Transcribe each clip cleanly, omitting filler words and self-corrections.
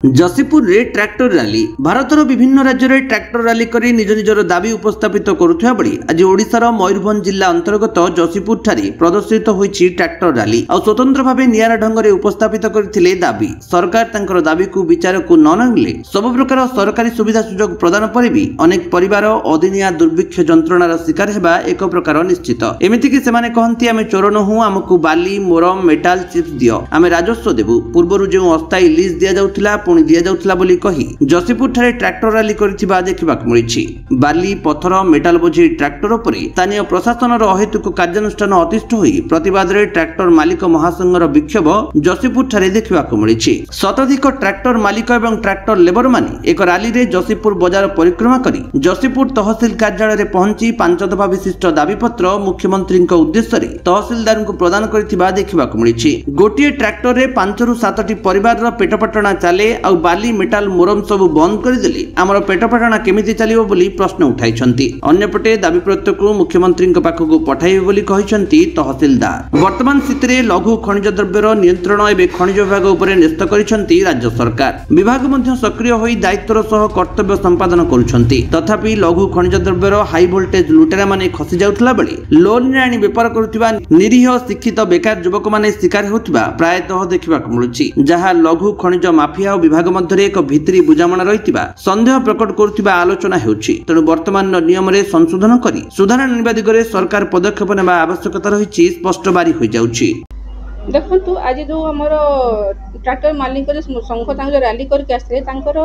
जसीपुर रे tractor rally भारतर विभिन्न राज्य में ट्रैक्टर रैली करी निज निजर दाबी उपस्थापित करुवा बेले आज ओडिशार मयूरभंज जिला अंतर्गत जसीपुर ठारे प्रदर्शित होईछि ट्रैक्टर रैली और स्वतंत्र भाव नियारा ढंग से उपस्थापित करथिले दाबी। सरकार तांकर दाबी को विचार को न नंगले सब प्रकार सरकारी सुविधा सुजोग प्रदान पर भी अनेक परिवार अदिनिया दुर्भिक्ष जंत्रणार शिकार हेबा एक प्रकार निश्चित। एमिति कि सेमाने कहंती आमे चोर नहु, आमको बाली मोरम मेटाल चिप्स दियो, आमे राजस्व देबु। पूर्वरु जो अस्थायी लीज दिया जाउथिला पुणी दिया जाउथिला बोली कही जसीपुर ठारे ट्रैक्टर रैली करिथिबा देखिबाक मिलिछि। बाली पत्थर मेटाल बोझी ट्रैक्टर उपरे स्थानीय प्रशासनर अहेतुक कार्यानुष्ठान अतिष्ठ होई प्रतिवाद रे ट्रैक्टर मालिक महासंघर विक्षोभ जसीपुर ठारे देखिबाक मिलिछि। शताधिक ट्रैक्टर मालिक एवं ट्रैक्टर लेबर माने एक रैली रे जसीपुर बाजार परिक्रमा करी जसीपुर तहसील कार्यालय रे पहुंची 5 दफा विशिष्ट दाबीपत्र मुख्यमंत्री उद्देश्य रे तहसीलदार को प्रदान करिथिबा देखिबाक मिलिछि। गोटिए ट्रैक्टर रे 5 रु 7टी परिवार रो पेटपटना चाले आ बाली मेटाल मोरम सब बंद करदेले आमर पेटपटना केमिति चलिबो बोली प्रश्न उठाइछन्ति। अन्यपटे दाबी पत्र को मुख्यमंत्री पाखक पठाइबे बोली कहिछन्ति तहसीलदार। वर्तमान स्थिति लघु खनिज द्रव्यर नियंत्रण एवं खनिज विभाग उपरे न्यस्त करिछन्ति राज्य सरकार। विभाग मध्य सक्रिय होई दायित्वर सह कर्तव्य संपादन करुछन्ति। तथापि लघु खनिज द्रव्यर हाई वोल्टेज लुटेरा माने खसी जाउथला बेले लोन रे आनी व्यापार करुथिबा निरीह शिक्षित बेकार युवक माने शिकार होउथिबा प्रायतः देखिबाक मिलुछि। जहा लघु खनिज माफिया और विभाग मध्य एक भित्री बुझामणा रहितिबा संदेह प्रकट करुथिबा आलोचना हेउछि। तेणु वर्तमान नियम रे संशोधन करी सुधार आनिबा दिगरे सरकार पदक्षेप नेबा आवश्यकता रहिछि स्पष्ट बारी होई जाउछि। देखंतु आज जो हमर ट्रैक्टर मालिक जो संघ तांग जो रैली करके आसले तांकर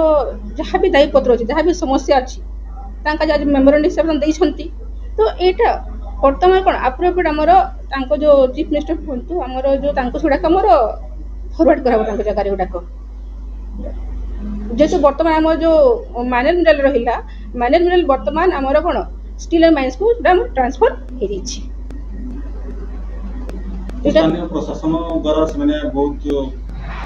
जहा भी दायी पत्र अछि जहा भी समस्या अछि तांका आज मेमोरेंडम हिसाब दै छंती। तो एटा वर्तमान कोन अप्रोप्रिएट हमर तांको जो चीफ मिनिस्टर होंतु हमर जो तांको छुडा हमर फॉरवर्ड कराबो तांको जगह रे उडाको जैसे वर्तमान आम जो माइनर मिनरल रहिला माइनर मिनरल वर्तमान आमर कोन स्टील एंड माइंस को ट्रांसफर हे दिछि। स्थानीय प्रशासन द्वारा से बहुत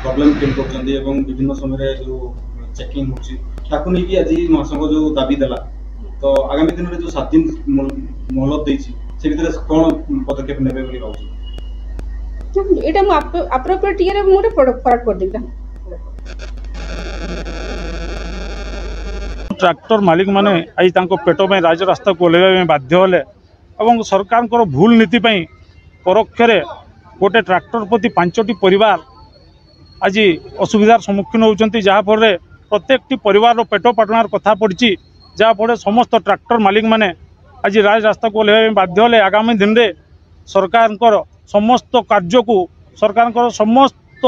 प्रॉब्लम फेल करछन्ती एवं विभिन्न समय रे जो चेकिंग होछि ताकू नै कि आज महासंघ जो दाबी देला तो आगामी दिन रे जो 7 दिन मोहलत दैछि से भीतर कोन पदक्षेप नेबे बोली कहू एटा मु अप्रोप्रिएट ईयर मोटे फॉरवर्ड कर देबा। ट्रैक्टर मालिक माने आज तांको पेट में राज रास्ता को ओल्हेबा बाध्य होले और सरकार को भूल नीति परोक्ष गोटे ट्रैक्टर प्रति 5टी परिवार आज असुविधार सम्मुखीन होती जहाँफल प्रत्येक परिवार पेट पाटणार कथा पड़ी जहाँफल समस्त ट्रैक्टर मालिक माने आज राज रास्ता को ओल्हेबा बाध्य होले। आगामी दिन में सरकार समस्त कार्य को सरकार समस्त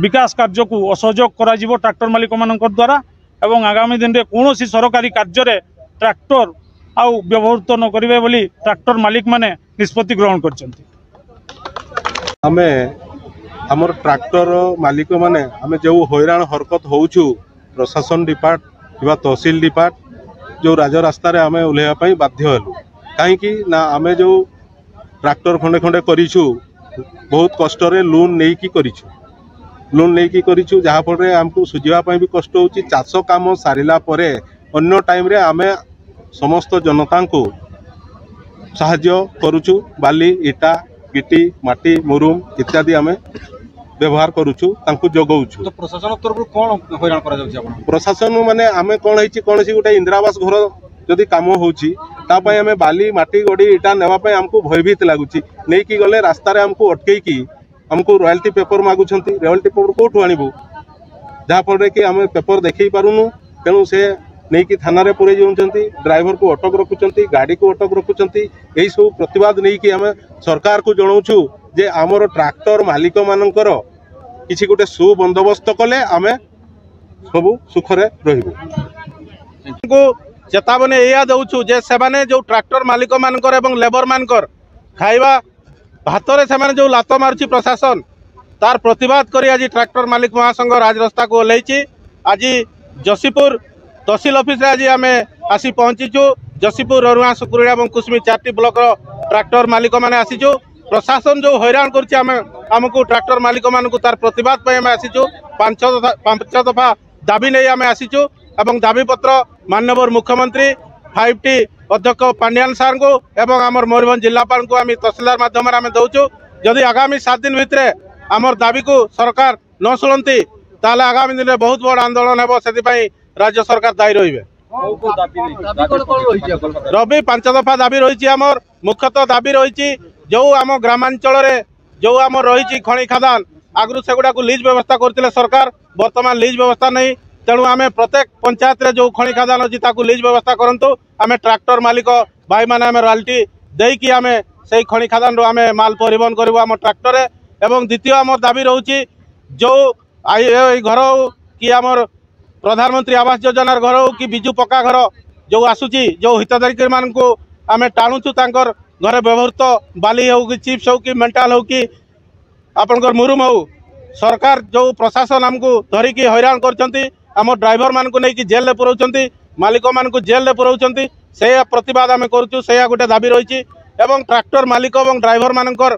विकास कार्य को असहयोग करा ट्रैक्टर मालिक मान द्वारा एवं आगामी दिन में कौन सरकारी कार्य ट्रैक्टर आउ व्यवहृत न करेंगे बोली ट्रैक्टर मालिक माने निष्पत्ति ग्रहण करछन्ति। आमे हमर ट्रैक्टर मालिक माने आमे जो हैरान हरकत होउछु प्रशासन डिपार्ट किबा तहसील डिपार्ट जो राज रास्ता रे आमे ओल्हेबा पई बाध्य हेलु काहेकि ना आमे जो ट्रैक्टर खंडे खंडे करिछु बहुत कष्ट रे लोन नै कि करिछु लोन नहीं कि करिछु जहाँ फल आमको सुझा भी कष्ट होची। चाष काम सारिला परे अन्य टाइम रे आमे समस्त जनता को साहाय्य करुछु बाली इटा गिटी माटी मुरुम इत्यादि आमे व्यवहार करुछु तांको जगौछु। तो प्रशासन तरफ कोन हैरान करा जाउछि आपण प्रशासन माने आमे कोन हैछि कोनसी गोटे इंदिरावास घर जदि काम होउछि ता पय आमे बाली माटी गडी इटा नेबा पय हमको भयभीत लागुछि नै कि गले रास्ता रे हमको अटकै की हमको रॉयल्टी पेपर मागुछन्ति रॉयल्टी पेपर कोठु आनिबु जहाँफल कि आम पेपर देखई पारुनु तेणु से नहीं कि थाना रे पुरे जाउछन्ति ड्राइवर को अटक रखुछन्ति गाड़ी को अटक रखुछन्ति एही सब प्रतिवाद नहीं कि आम सरकार को जणाउछु जे आमर ट्रैक्टर मालिक मानकर किछि गोटे सुबंदोबस्त कले आम सब सुखरे रहिबु। चेतावनी या दउछु जे सेमाने जो ट्रैक्टर मालिक मानकर एवं लेबर मानकर खाइबा भात से जो लात मारुची प्रशासन तार प्रतिवाद करी आज ट्रैक्टर मालिक महासंघ राजरास्ता को ओह्लैछि। आज जसीपुर तहसील ऑफिस आज आम आसी पहुंचीचु। जसीपुर ररुआ सुकुरिया और कुसमी 4टी ब्लॉक ट्रैक्टर मालिक माने आसीचु। प्रशासन जो हैरान करछि आमको ट्रैक्टर मालिक मान तार प्रतिवाद पे आम आसीचु। 5 दफा दाबी नहीं आम आसीचु एवं दाबी पत्र माननीय मुख्यमंत्री 5टी अध्यक्ष पांड्यान सार को एवं आमर मयूरभंज जिलापाल को आम तहसीलदार माध्यम दौचु। जदि आगामी 7 दिन भितर आमर दाबी को सरकार न शुणती ताले आगामी दिन में बहुत बड़ आंदोलन हेबो सेति राज्य सरकार दायी रहिबे। रवि 5 दफा दाबी रही आमर मुख्यतः दाबी रही जो आम ग्रामांचल जो आम रही खनि खादान आगु सेगुड़ा लीज व्यवस्था करते सरकार वर्तमान लीज व्यवस्था नहीं तेणु आम प्रत्येक पंचायत रे जो खनि खादान अच्छी लीज व्यवस्था करूँ आम ट्रैक्टर मालिक भाई मैंने आम रॉयल्टी देकी आम से खनि खादान आम माल परिवहन करूँ आम ट्रैक्टर एवं द्वितीय आम दाबी रोचे जो घर हो कि आमर प्रधानमंत्री आवास योजनार घर हो कि बिजु पक्का घर जो आसूची जो हिताधिकारी मान आम टाणुचु तांकर घरे व्यवहृत बाली हो कि चिप्स हो कि मेंटाल हो कि आपनकर मुरुम हो सरकार जो प्रशासन आमको धरिकी हैरान करछंती आम ड्राइवर मान को नहीं जेल पुराउछंती मालिक मान को जेल पुराउछंती से प्रतिवाद आम करूँ से गोटे दाबी रही एवं ट्रैक्टर मालिक और ड्राइवर मानकर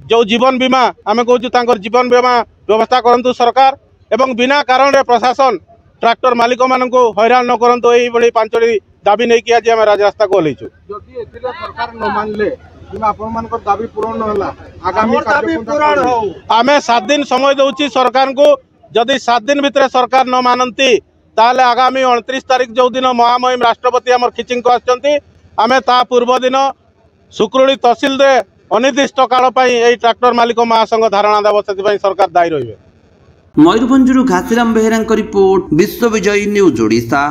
जो जीवन बीमा आम कहूँ जीवन बीमा व्यवस्था करंतु सरकार एवं बिना कारण रे प्रशासन ट्रैक्टर मालिक मान को हैरान न करंतु एई बड़ी 5टी दाबी नहीं कि आज आम राजरास्ता को ओल्लैछु। जदि एथिरे सरकार न मानले किबा आपन मानकर दाबी पूर्ण न होला आगामी आमे 7 दिन समय दउची सरकार को जदि 7 दिन भितर सरकार न मानती ताले आगामी 29 तारिख जो दिन महामहिम राष्ट्रपति आम खिचिंग को आछंती आमे ता पूर्व दिन सुक्रुली तहसिल रे अनिर्दिष्ट काल पई ट्रैक्टर मालिक महासंघ धारणा देव से सरकार दायी रहिबे। मयूरभंजरू घासीराम बेहेरा रिपोर्ट विश्व विजयी न्यूज ओडिशा।